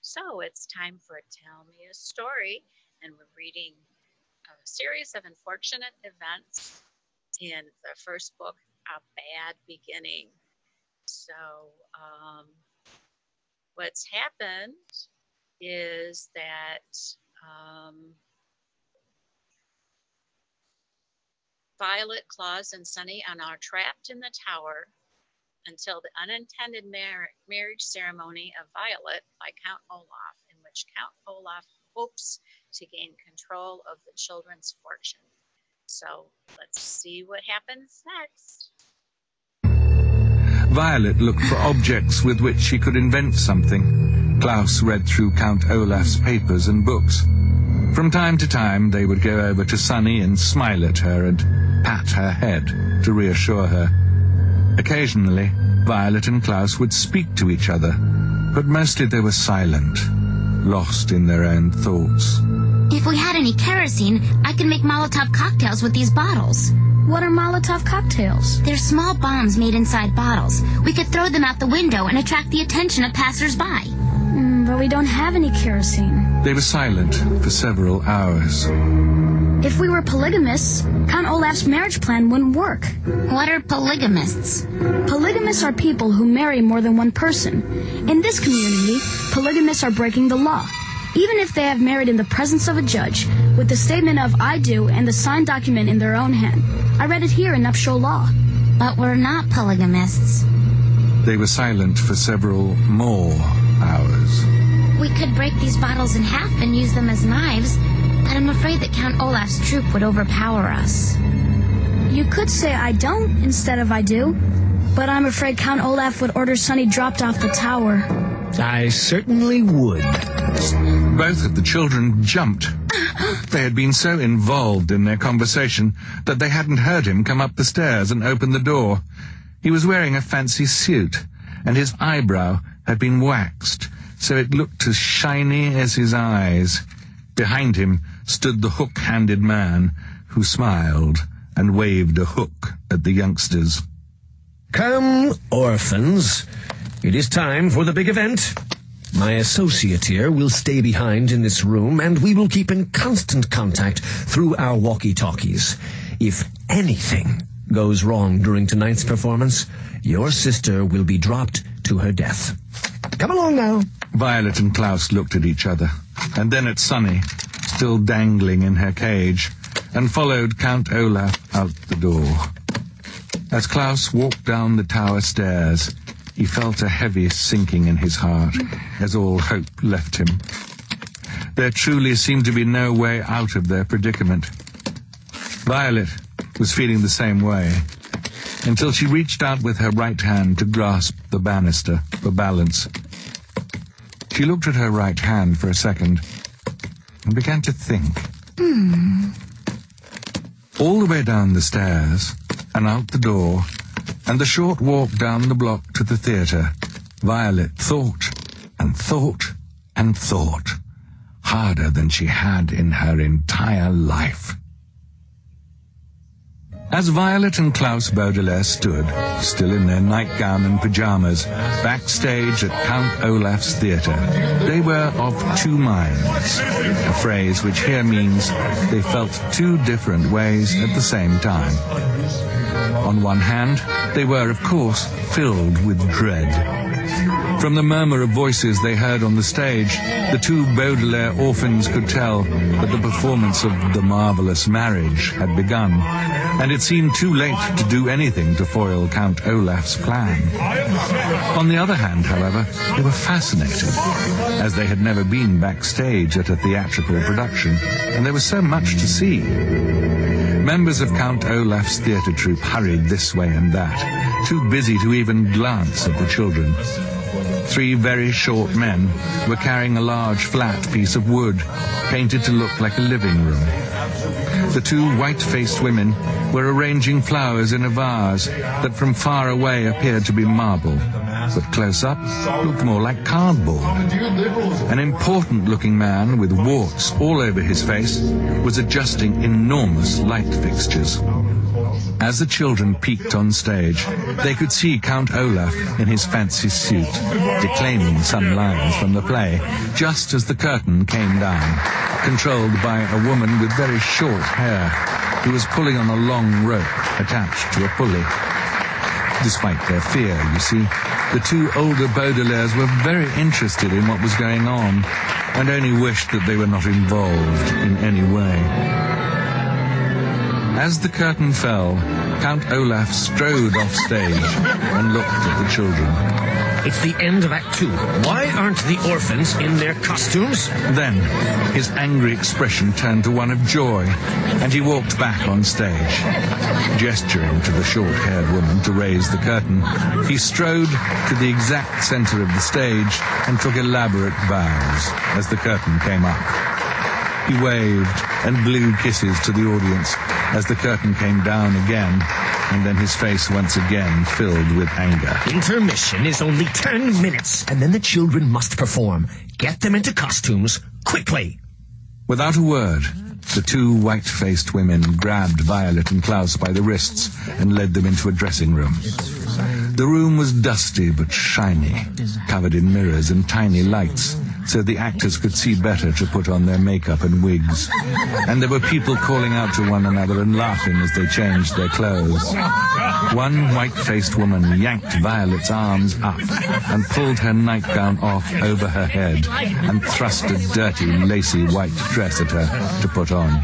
So it's time for Tell Me a Story, and we're reading a series of unfortunate events in the first book, A Bad Beginning. So what's happened is that Violet, Claus, and Sunny are now trapped in the tower until the unintended marriage ceremony of Violet by Count Olaf, in which Count Olaf hopes to gain control of the children's fortune. So let's see what happens next. Violet looked for objects with which she could invent something. Klaus read through Count Olaf's papers and books. From time to time, they would go over to Sunny and smile at her and pat her head to reassure her. Occasionally, Violet and Klaus would speak to each other, but mostly they were silent, lost in their own thoughts. If we had any kerosene, I could make Molotov cocktails with these bottles. What are Molotov cocktails? They're small bombs made inside bottles. We could throw them out the window and attract the attention of passers-by. But we don't have any kerosene. They were silent for several hours. If we were polygamists, Count Olaf's marriage plan wouldn't work. What are polygamists? Polygamists are people who marry more than one person. In this community, polygamists are breaking the law, even if they have married in the presence of a judge, with the statement of I do and the signed document in their own hand. I read it here in nuptial law. But we're not polygamists. They were silent for several more hours. We could break these bottles in half and use them as knives, but I'm afraid that Count Olaf's troop would overpower us. You could say I don't instead of I do, but I'm afraid Count Olaf would order Sunny dropped off the tower. I certainly would. Both of the children jumped. They had been so involved in their conversation that they hadn't heard him come up the stairs and open the door. He was wearing a fancy suit, and his eyebrow had been waxed, so it looked as shiny as his eyes. Behind him stood the hook-handed man, who smiled and waved a hook at the youngsters. Come, orphans. It is time for the big event. My associate here will stay behind in this room, and we will keep in constant contact through our walkie-talkies. If anything goes wrong during tonight's performance, your sister will be dropped to her death. Come along now. Violet and Klaus looked at each other, and then at Sunny, still dangling in her cage, and followed Count Olaf out the door. As Klaus walked down the tower stairs, he felt a heavy sinking in his heart, as all hope left him. There truly seemed to be no way out of their predicament. Violet was feeling the same way, until she reached out with her right hand to grasp the banister for balance. She looked at her right hand for a second and began to think. All the way down the stairs and out the door and the short walk down the block to the theatre, Violet thought and thought and thought, harder than she had in her entire life. As Violet and Klaus Baudelaire stood, still in their nightgown and pyjamas, backstage at Count Olaf's theatre, they were of two minds, a phrase which here means they felt two different ways at the same time. On one hand, they were, of course, filled with dread. From the murmur of voices they heard on the stage, the two Baudelaire orphans could tell that the performance of The Marvelous Marriage had begun, and it seemed too late to do anything to foil Count Olaf's plan. On the other hand, however, they were fascinated, as they had never been backstage at a theatrical production, and there was so much to see. Members of Count Olaf's theatre troupe hurried this way and that, too busy to even glance at the children. Three very short men were carrying a large flat piece of wood, painted to look like a living room. The two white-faced women were arranging flowers in a vase that from far away appeared to be marble, but close up looked more like cardboard. An important-looking man with warts all over his face was adjusting enormous light fixtures. As the children peeked on stage, they could see Count Olaf in his fancy suit, declaiming some lines from the play, just as the curtain came down, controlled by a woman with very short hair, who was pulling on a long rope attached to a pulley. Despite their fear, you see, the two older Baudelaires were very interested in what was going on, and only wished that they were not involved in any way. As the curtain fell, Count Olaf strode off stage and looked at the children. It's the end of Act 2. Why aren't the orphans in their costumes? Then, his angry expression turned to one of joy, and he walked back on stage. Gesturing to the short-haired woman to raise the curtain, he strode to the exact center of the stage and took elaborate bows as the curtain came up. He waved and blew kisses to the audience as the curtain came down again, and then his face once again filled with anger. Intermission is only 10 minutes, and then the children must perform. Get them into costumes, quickly. Without a word, the two white-faced women grabbed Violet and Klaus by the wrists and led them into a dressing room. The room was dusty but shiny, covered in mirrors and tiny lights, so the actors could see better to put on their makeup and wigs. And there were people calling out to one another and laughing as they changed their clothes. One white-faced woman yanked Violet's arms up and pulled her nightgown off over her head and thrust a dirty, lacy white dress at her to put on.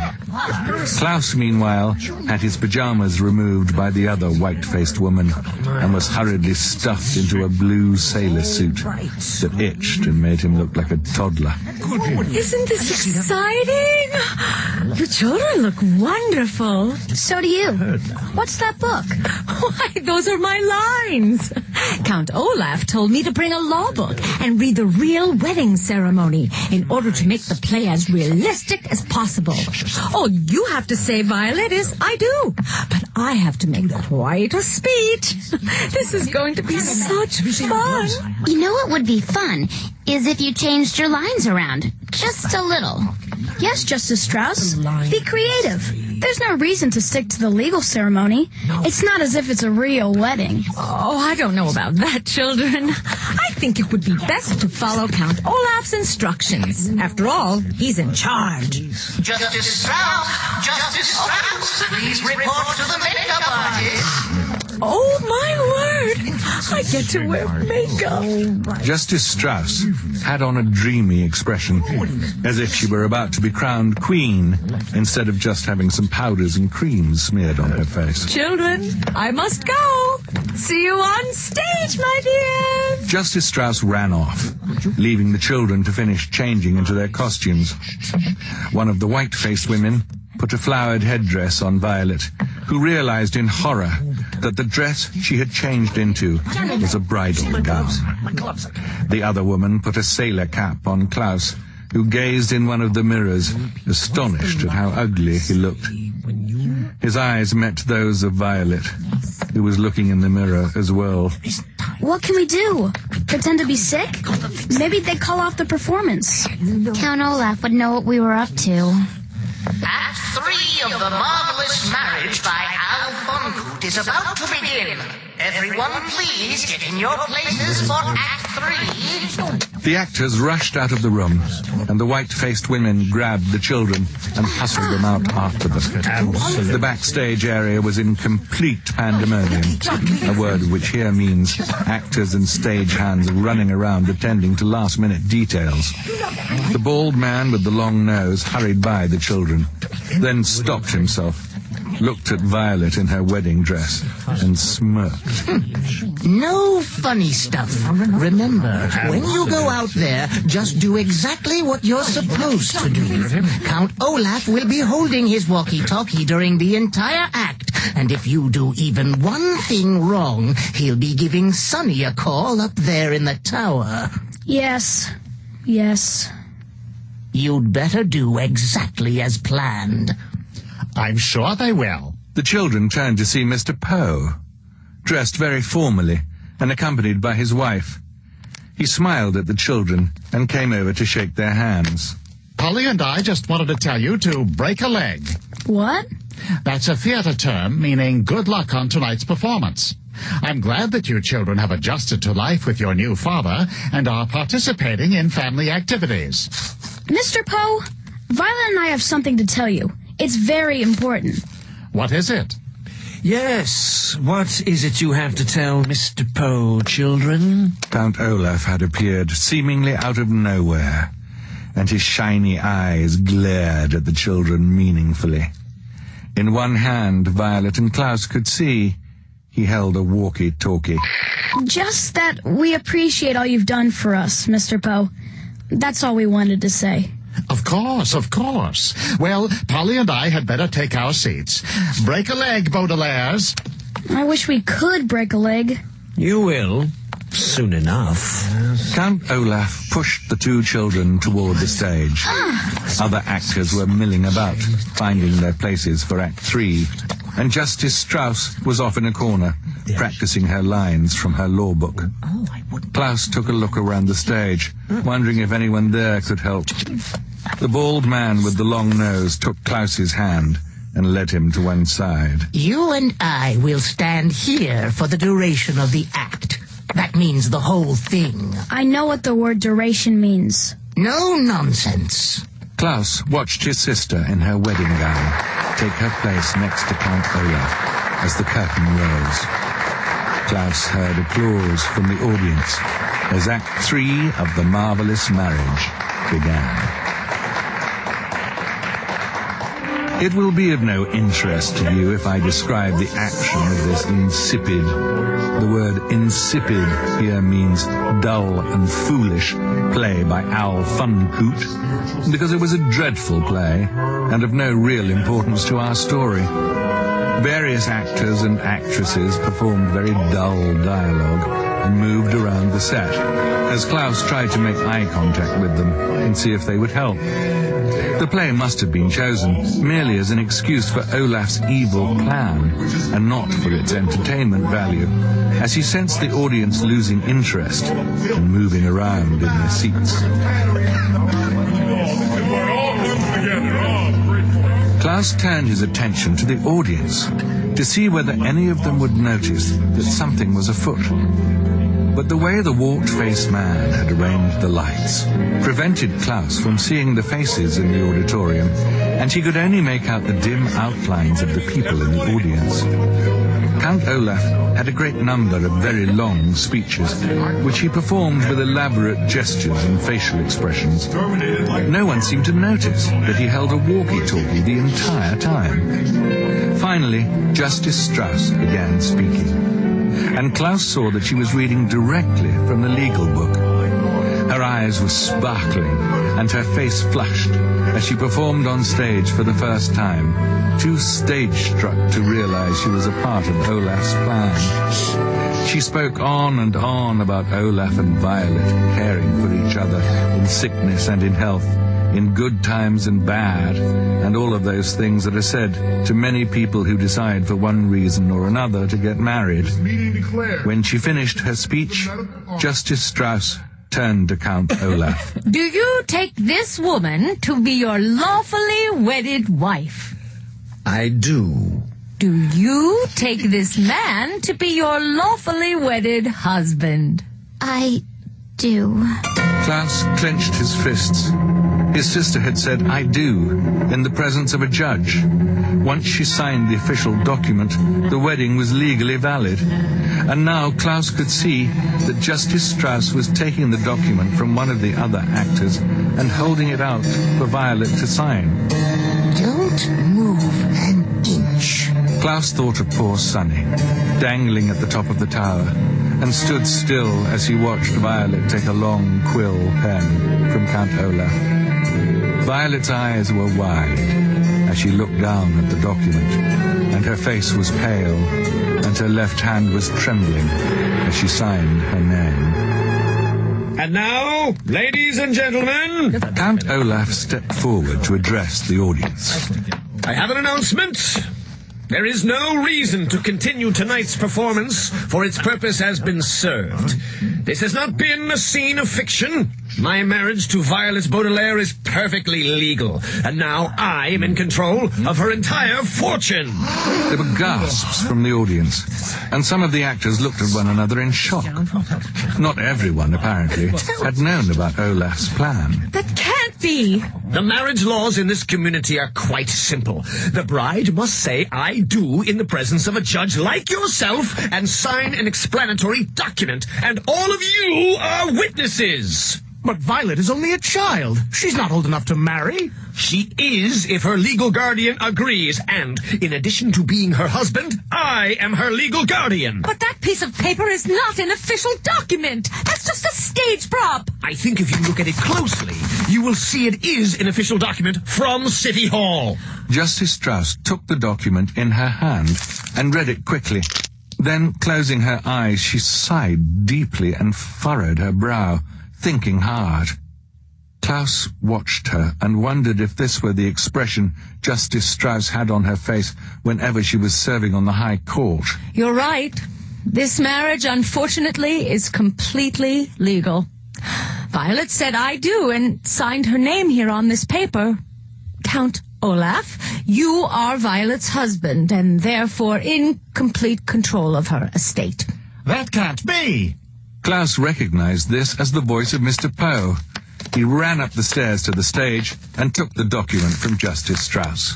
Klaus, meanwhile, had his pajamas removed by the other white-faced woman and was hurriedly stuffed into a blue sailor suit that itched and made him look like a toddler. Isn't this exciting? The children look wonderful. So do you. What's that book? Why, those are my lines. Count Olaf told me to bring a law book and read the real wedding ceremony in order to make the play as realistic as possible. All you have to say, Violet, is I do. But I have to make quite a speech. This is going to be such fun. You know what would be fun is if you changed your lines around. Just a little. Yes, Justice Strauss. Be creative. There's no reason to stick to the legal ceremony. It's not as if it's a real wedding. Oh, I don't know about that, children. I think it would be best to follow Count Olaf's instructions. After all, he's in charge. Justice Strauss, please report to the makeup artist. Oh, my word. I get to wear makeup. Justice Strauss had on a dreamy expression, as if she were about to be crowned queen, instead of just having some powders and creams smeared on her face. Children, I must go. See you on stage, my dear. Justice Strauss ran off, leaving the children to finish changing into their costumes. One of the white-faced women put a flowered headdress on Violet, who realized in horror that the dress she had changed into was a bridal gown. The other woman put a sailor cap on Klaus, who gazed in one of the mirrors, astonished at how ugly he looked. His eyes met those of Violet, who was looking in the mirror as well. What can we do? Pretend to be sick? Maybe they'd call off the performance. Count Olaf would know what we were up to. Act 3 of The Marvelous Marriage by Al Foncoot is about to begin. Everyone, please get in your places for Act 3. The actors rushed out of the room, and the white-faced women grabbed the children and hustled them out after them. The backstage area was in complete pandemonium, a word which here means actors and stagehands running around attending to last-minute details. The bald man with the long nose hurried by the children, then stopped himself, looked at Violet in her wedding dress, and smirked. No funny stuff. Remember, when you go out there, just do exactly what you're supposed to do. Count Olaf will be holding his walkie-talkie during the entire act, and if you do even one thing wrong, he'll be giving Sonny a call up there in the tower. Yes. You'd better do exactly as planned. I'm sure they will. The children turned to see Mr. Poe, dressed very formally and accompanied by his wife. He smiled at the children and came over to shake their hands. Polly and I just wanted to tell you to break a leg. What? That's a theater term meaning good luck on tonight's performance. I'm glad that you children have adjusted to life with your new father and are participating in family activities. Mr. Poe, Violet and I have something to tell you. It's very important. What is it? Yes, what is it you have to tell Mr. Poe, children? Count Olaf had appeared seemingly out of nowhere, and his shiny eyes glared at the children meaningfully. In one hand, Violet and Klaus could see he held a walkie-talkie. Just that we appreciate all you've done for us, Mr. Poe. That's all we wanted to say. Of course, of course. Well, Polly and I had better take our seats. Break a leg, Baudelaires. I wish we could break a leg. You will, soon enough. Count Olaf pushed the two children toward the stage. Other actors were milling about, finding their places for Act 3, and Justice Strauss was off in a corner, practicing her lines from her law book. Klaus took a look around the stage, wondering if anyone there could help. The bald man with the long nose took Klaus's hand and led him to one side. You and I will stand here for the duration of the act. That means the whole thing. I know what the word duration means. No nonsense. Klaus watched his sister in her wedding gown take her place next to Count Olaf as the curtain rose. Klaus heard applause from the audience as Act 3 of The Marvelous Marriage began. It will be of no interest to you if I describe the action of this insipid. The word insipid here means dull and foolish play by Al Funcoot, because it was a dreadful play and of no real importance to our story. Various actors and actresses performed very dull dialogue and moved around the set, as Klaus tried to make eye contact with them and see if they would help. The play must have been chosen merely as an excuse for Olaf's evil plan and not for its entertainment value, as he sensed the audience losing interest and moving around in their seats. Klaus turned his attention to the audience to see whether any of them would notice that something was afoot. But the way the wart-faced man had arranged the lights prevented Klaus from seeing the faces in the auditorium, and he could only make out the dim outlines of the people in the audience. Count Olaf had a great number of very long speeches, which he performed with elaborate gestures and facial expressions. No one seemed to notice that he held a walkie-talkie the entire time. Finally, Justice Strauss began speaking, and Klaus saw that she was reading directly from the legal book. Her eyes were sparkling, and her face flushed as she performed on stage for the first time, too stage-struck to realize she was a part of Olaf's plan. She spoke on and on about Olaf and Violet caring for each other in sickness and in health, in good times and bad, and all of those things that are said to many people who decide for one reason or another to get married. When she finished her speech, Justice Strauss turned to Count Olaf. Do you take this woman to be your lawfully wedded wife? I do. Do you take this man to be your lawfully wedded husband? I do. Klaus clenched his fists. His sister had said, "I do," in the presence of a judge. Once she signed the official document, the wedding was legally valid. And now Klaus could see that Justice Strauss was taking the document from one of the other actors and holding it out for Violet to sign. Don't move an inch. Klaus thought of poor Sonny, dangling at the top of the tower, and stood still as he watched Violet take a long quill pen from Count Olaf. Violet's eyes were wide as she looked down at the document, and her face was pale, and her left hand was trembling as she signed her name. And now, ladies and gentlemen, Count Olaf stepped forward to address the audience. I have an announcement. There is no reason to continue tonight's performance, for its purpose has been served. This has not been a scene of fiction. My marriage to Violet Baudelaire is perfectly legal, and now I am in control of her entire fortune. There were gasps from the audience, and some of the actors looked at one another in shock. Not everyone, apparently, had known about Olaf's plan. That can't be. The marriage laws in this community are quite simple. The bride must say, "I do," in the presence of a judge like yourself, and sign an explanatory document, and all of you are witnesses. But Violet is only a child. She's not old enough to marry. She is if her legal guardian agrees, and in addition to being her husband, I am her legal guardian. But that piece of paper is not an official document. That's just a stage prop. I think if you look at it closely, you will see it is an official document from City Hall. Justice Strauss took the document in her hand and read it quickly. Then, closing her eyes, she sighed deeply and furrowed her brow, thinking hard. Klaus watched her and wondered if this were the expression Justice Strauss had on her face whenever she was serving on the High Court. You're right. This marriage, unfortunately, is completely legal. Violet said "I do" and signed her name here on this paper. Count Olaf, you are Violet's husband and therefore in complete control of her estate. That can't be. Klaus recognized this as the voice of Mr. Poe. He ran up the stairs to the stage and took the document from Justice Strauss.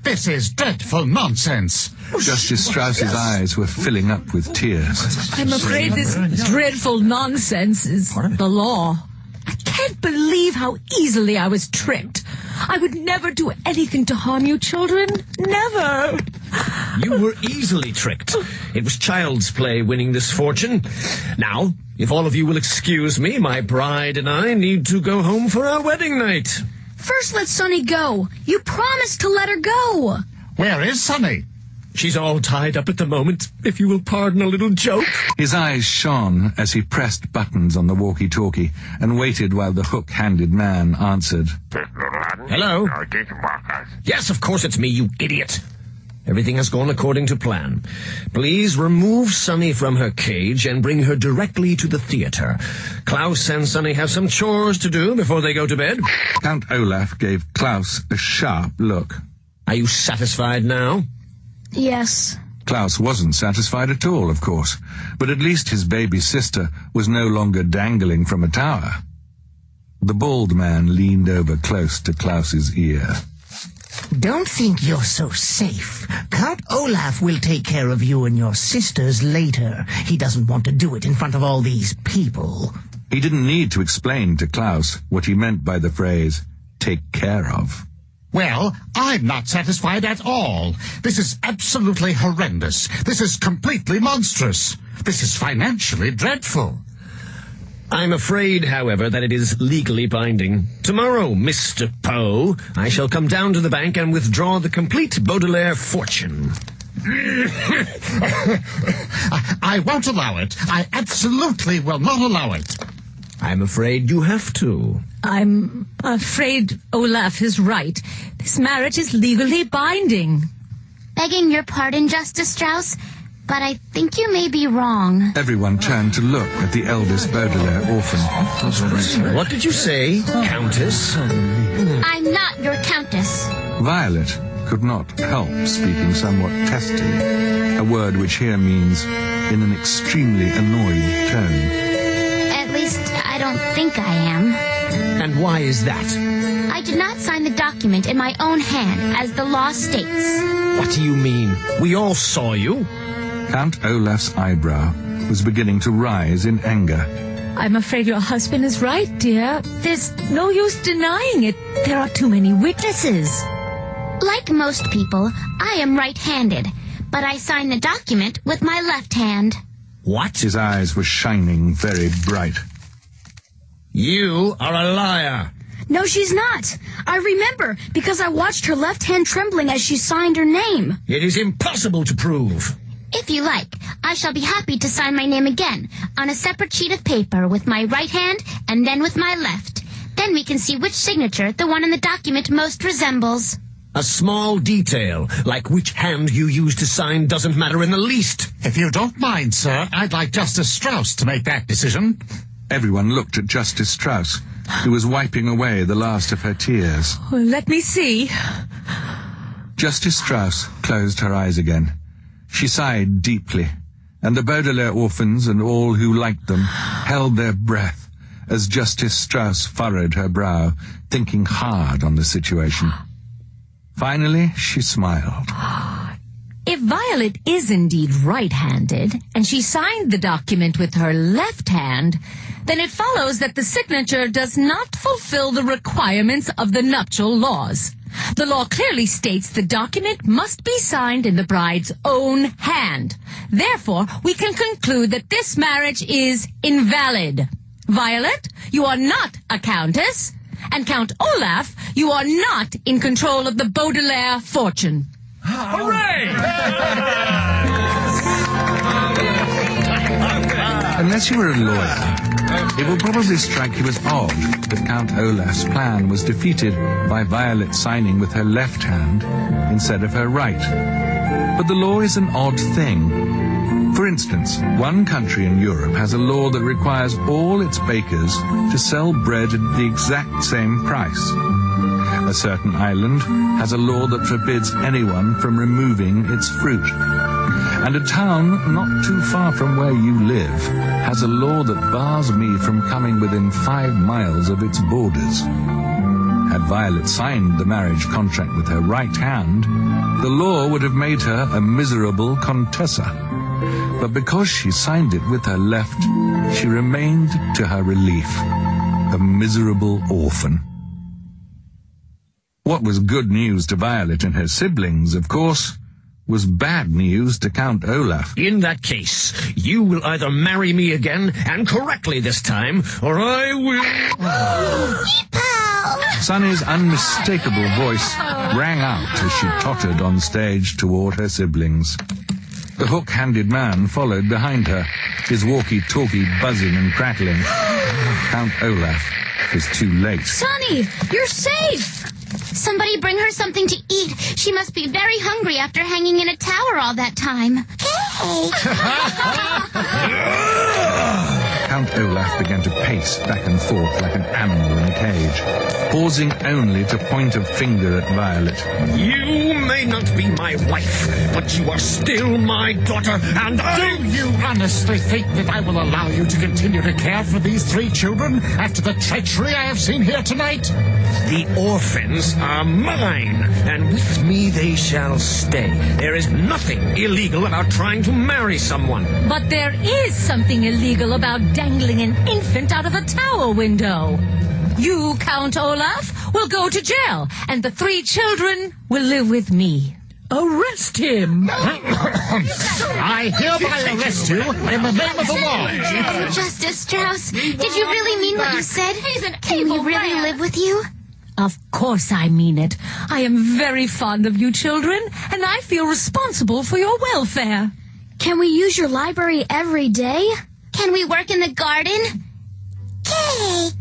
This is dreadful nonsense. Justice Strauss's eyes were filling up with tears. I'm afraid this dreadful nonsense is the law. I can't believe how easily I was tricked. I would never do anything to harm you children. Never. You were easily tricked. It was child's play winning this fortune. Now, if all of you will excuse me, my bride and I need to go home for our wedding night. First let Sunny go. You promised to let her go. Where is Sunny? She's all tied up at the moment, if you will pardon a little joke. His eyes shone as he pressed buttons on the walkie-talkie and waited while the hook-handed man answered. Hello? Yes, of course it's me, you idiot. Everything has gone according to plan. Please remove Sunny from her cage and bring her directly to the theater. Klaus and Sunny have some chores to do before they go to bed. Count Olaf gave Klaus a sharp look. Are you satisfied now? Yes. Klaus wasn't satisfied at all, of course, but at least his baby sister was no longer dangling from a tower. The bald man leaned over close to Klaus's ear. Don't think you're so safe. Count Olaf will take care of you and your sisters later. He doesn't want to do it in front of all these people. He didn't need to explain to Klaus what he meant by the phrase, "take care of." Well, I'm not satisfied at all. This is absolutely horrendous. This is completely monstrous. This is financially dreadful. I'm afraid, however, that it is legally binding. Tomorrow, Mr. Poe, I shall come down to the bank and withdraw the complete Baudelaire fortune. I won't allow it. I absolutely will not allow it. I'm afraid you have to. I'm afraid Olaf is right. This marriage is legally binding. Begging your pardon, Justice Strauss, but I think you may be wrong. Everyone turned to look at the eldest Baudelaire orphan. What did you say, Countess? I'm not your countess. Violet could not help speaking somewhat testily, a word which here means in an extremely annoyed tone. At least, I don't think I am. And why is that? I did not sign the document in my own hand, as the law states. What do you mean? We all saw you. Count Olaf's eyebrow was beginning to rise in anger. I'm afraid your husband is right, dear. There's no use denying it. There are too many witnesses. Like most people, I am right-handed, but I sign the document with my left hand. What? His eyes were shining very bright. You are a liar. No, she's not. I remember, because I watched her left hand trembling as she signed her name. It is impossible to prove. If you like, I shall be happy to sign my name again, on a separate sheet of paper with my right hand and then with my left. Then we can see which signature the one in the document most resembles. A small detail, like which hand you use to sign, doesn't matter in the least. If you don't mind, sir, I'd like Justice Strauss to make that decision. Everyone looked at Justice Strauss, who was wiping away the last of her tears. Well, let me see. Justice Strauss closed her eyes again. She sighed deeply, and the Baudelaire orphans and all who liked them held their breath as Justice Strauss furrowed her brow, thinking hard on the situation. Finally, she smiled. If Violet is indeed right-handed, and she signed the document with her left hand, then it follows that the signature does not fulfill the requirements of the nuptial laws. The law clearly states the document must be signed in the bride's own hand. Therefore, we can conclude that this marriage is invalid. Violet, you are not a countess, and Count Olaf, you are not in control of the Baudelaire fortune. Hooray! Unless you were a lawyer, it will probably strike you as odd that Count Olaf's plan was defeated by Violet signing with her left hand instead of her right. But the law is an odd thing. For instance, one country in Europe has a law that requires all its bakers to sell bread at the exact same price. A certain island has a law that forbids anyone from removing its fruit. And a town not too far from where you live has a law that bars me from coming within 5 miles of its borders. Had Violet signed the marriage contract with her right hand, the law would have made her a miserable contessa. But because she signed it with her left, she remained, to her relief, a miserable orphan. What was good news to Violet and her siblings, of course, was bad news to Count Olaf. In that case, you will either marry me again, and correctly this time, or I will... Sunny's unmistakable voice rang out as she tottered on stage toward her siblings. The hook-handed man followed behind her, his walkie-talkie buzzing and crackling. Count Olaf was too late. Sonny, you're safe! Somebody bring her something to eat. She must be very hungry after hanging in a tower all that time. Hey! Count Olaf began to pace back and forth like an animal in a cage, pausing only to point a finger at Violet. You may not be my wife, but you are still my daughter, and Do you honestly think that I will allow you to continue to care for these 3 children after the treachery I have seen here tonight? The orphans are mine, and with me they shall stay. There is nothing illegal about trying to marry someone. But there is something illegal about dangling an infant out of a tower window. You, Count Olaf, will go to jail, and the 3 children will live with me. Arrest him! I hereby arrest you in the name of the law. Justice Strauss, did you really mean what you said? Can we really live with you? Of course I mean it. I am very fond of you children, and I feel responsible for your welfare. Can we use your library every day? Can we work in the garden? Yay!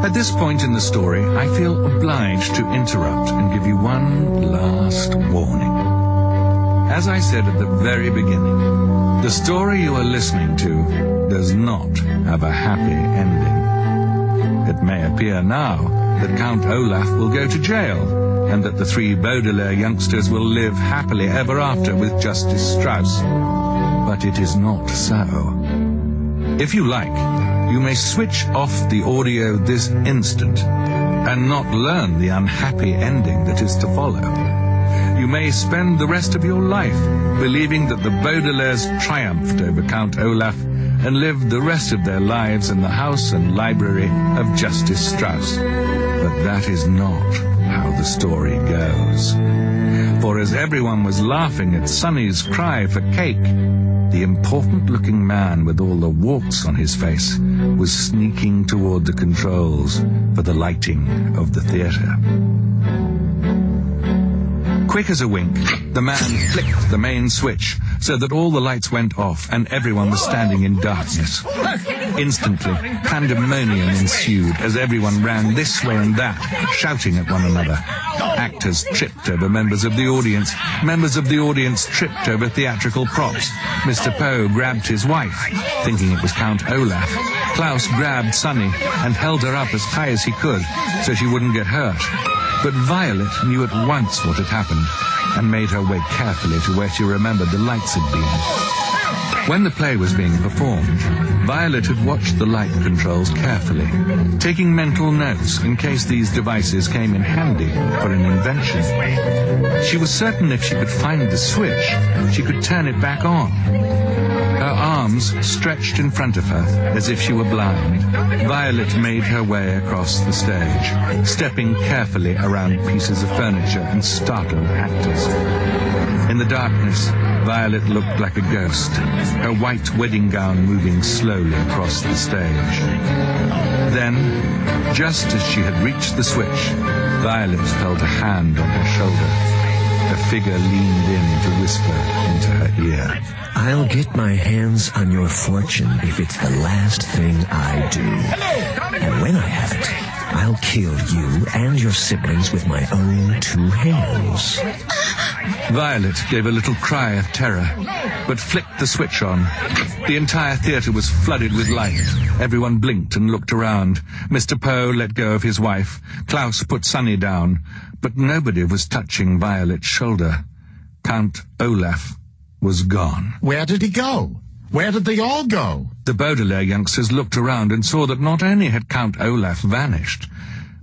At this point in the story, I feel obliged to interrupt and give you one last warning. As I said at the very beginning, the story you are listening to does not have a happy ending. It may appear now that Count Olaf will go to jail, and that the 3 Baudelaire youngsters will live happily ever after with Justice Strauss. But it is not so. If you like, you may switch off the audio this instant and not learn the unhappy ending that is to follow. You may spend the rest of your life believing that the Baudelaires triumphed over Count Olaf and lived the rest of their lives in the house and library of Justice Strauss. But that is not how the story goes. For as everyone was laughing at Sonny's cry for cake, the important-looking man with all the warts on his face was sneaking toward the controls for the lighting of the theater. Quick as a wink, the man flicked the main switch, so that all the lights went off and everyone was standing in darkness. Instantly, pandemonium ensued as everyone ran this way and that, shouting at one another. Actors tripped over members of the audience. Members of the audience tripped over theatrical props. Mr. Poe grabbed his wife, thinking it was Count Olaf. Klaus grabbed Sunny and held her up as high as he could so she wouldn't get hurt. But Violet knew at once what had happened and made her way carefully to where she remembered the lights had been. When the play was being performed, Violet had watched the light controls carefully, taking mental notes in case these devices came in handy for an invention. She was certain if she could find the switch, she could turn it back on. Her arms stretched in front of her as if she were blind. Violet made her way across the stage, stepping carefully around pieces of furniture and startled actors. In the darkness, Violet looked like a ghost, her white wedding gown moving slowly across the stage. Then, just as she had reached the switch, Violet felt a hand on her shoulder. A figure leaned in to whisper into her ear. I'll get my hands on your fortune if it's the last thing I do. And when I have it, I'll kill you and your siblings with my own 2 hands. Violet gave a little cry of terror, but flicked the switch on. The entire theater was flooded with light. Everyone blinked and looked around. Mr. Poe let go of his wife. Klaus put Sunny down, but nobody was touching Violet's shoulder. Count Olaf was gone. Where did he go? Where did they all go? The Baudelaire youngsters looked around and saw that not only had Count Olaf vanished,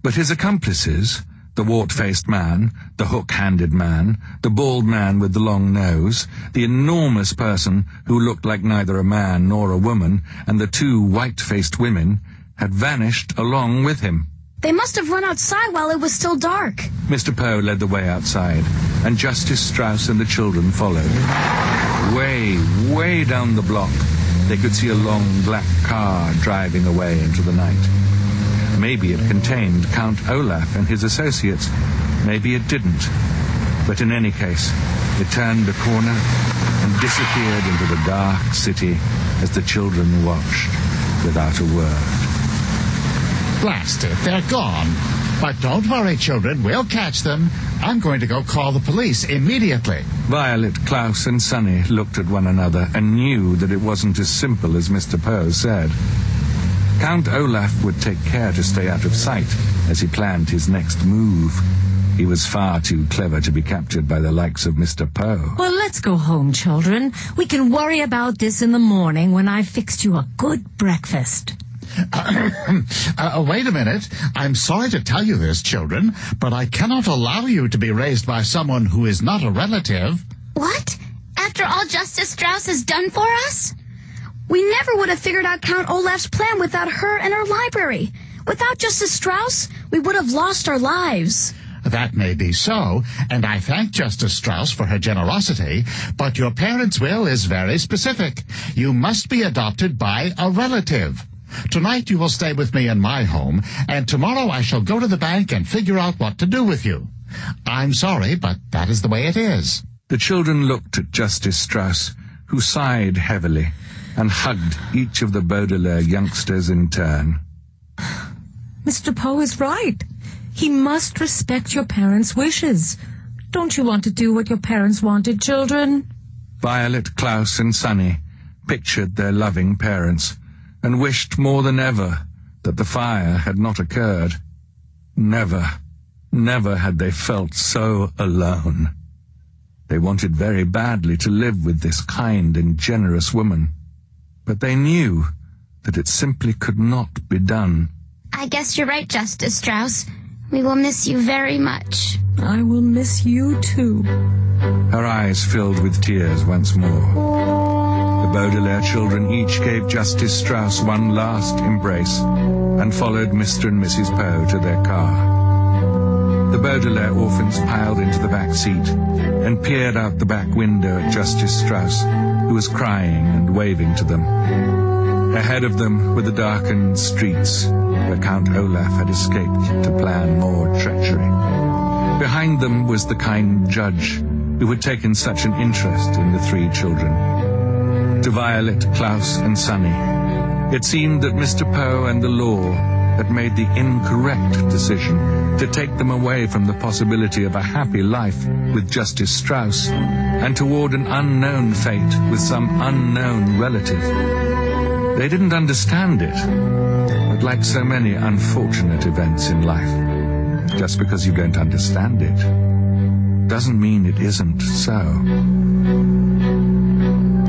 but his accomplices, the wart-faced man, the hook-handed man, the bald man with the long nose, the enormous person who looked like neither a man nor a woman, and the 2 white-faced women, had vanished along with him. They must have run outside while it was still dark. Mr. Poe led the way outside, and Justice Strauss and the children followed. Way down the block, they could see a long black car driving away into the night. Maybe it contained Count Olaf and his associates. Maybe it didn't. But in any case, it turned a corner and disappeared into the dark city as the children watched without a word. Blast it, they're gone. But don't worry, children, we'll catch them. I'm going to go call the police immediately. Violet, Klaus, and Sunny looked at one another and knew that it wasn't as simple as Mr. Poe said. Count Olaf would take care to stay out of sight as he planned his next move. He was far too clever to be captured by the likes of Mr. Poe. Well, let's go home, children. We can worry about this in the morning when I've fixed you a good breakfast. Wait a minute. I'm sorry to tell you this, children, but I cannot allow you to be raised by someone who is not a relative. What? After all Justice Strauss has done for us? We never would have figured out Count Olaf's plan without her and her library. Without Justice Strauss, we would have lost our lives. That may be so, and I thank Justice Strauss for her generosity, but your parents' will is very specific. You must be adopted by a relative. Tonight you will stay with me in my home, and tomorrow I shall go to the bank and figure out what to do with you. I'm sorry, but that is the way it is. The children looked at Justice Strauss, who sighed heavily and hugged each of the Baudelaire youngsters in turn. Mr. Poe is right. He must respect your parents' wishes. Don't you want to do what your parents wanted, children? Violet, Klaus, and Sunny pictured their loving parents and wished more than ever that the fire had not occurred. Never had they felt so alone. They wanted very badly to live with this kind and generous woman, but they knew that it simply could not be done. I guess you're right, Justice Strauss. We will miss you very much. I will miss you, too. Her eyes filled with tears once more. The Baudelaire children each gave Justice Strauss one last embrace and followed Mr. and Mrs. Poe to their car. The Baudelaire orphans piled into the back seat and peered out the back window at Justice Strauss, who was crying and waving to them. Ahead of them were the darkened streets where Count Olaf had escaped to plan more treachery. Behind them was the kind judge, who had taken such an interest in the three children. To Violet, Klaus, and Sonny, it seemed that Mr. Poe and the law had made the incorrect decision to take them away from the possibility of a happy life with Justice Strauss and toward an unknown fate with some unknown relative. They didn't understand it, but like so many unfortunate events in life, just because you don't understand it doesn't mean it isn't so.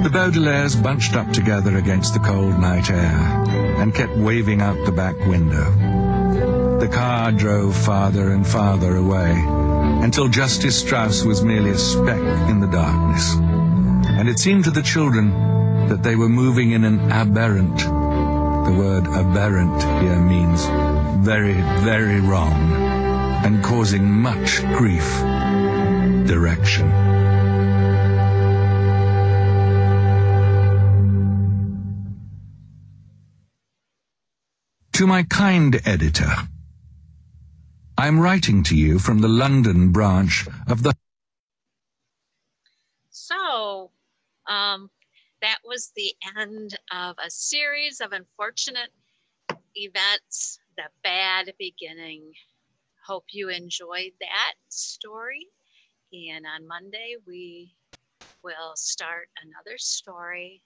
The Baudelaires bunched up together against the cold night air and kept waving out the back window. The car drove farther and farther away until Justice Strauss was merely a speck in the darkness. And it seemed to the children that they were moving in an aberrant, the word aberrant here means very, very wrong, and causing much grief, direction. To my kind editor, I'm writing to you from the London branch of the... So, that was the end of a series of unfortunate events, the bad beginning. Hope you enjoyed that story. And on Monday, we will start another story.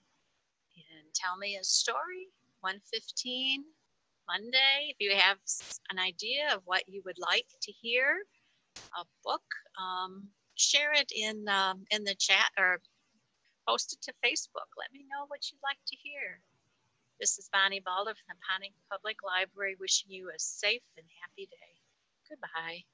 And Tell Me a Story, 1:15. Monday. If you have an idea of what you would like to hear, a book, share it in the chat or post it to Facebook. Let me know what you'd like to hear. This is Bonnie Balder from the Pawnee Public Library wishing you a safe and happy day. Goodbye.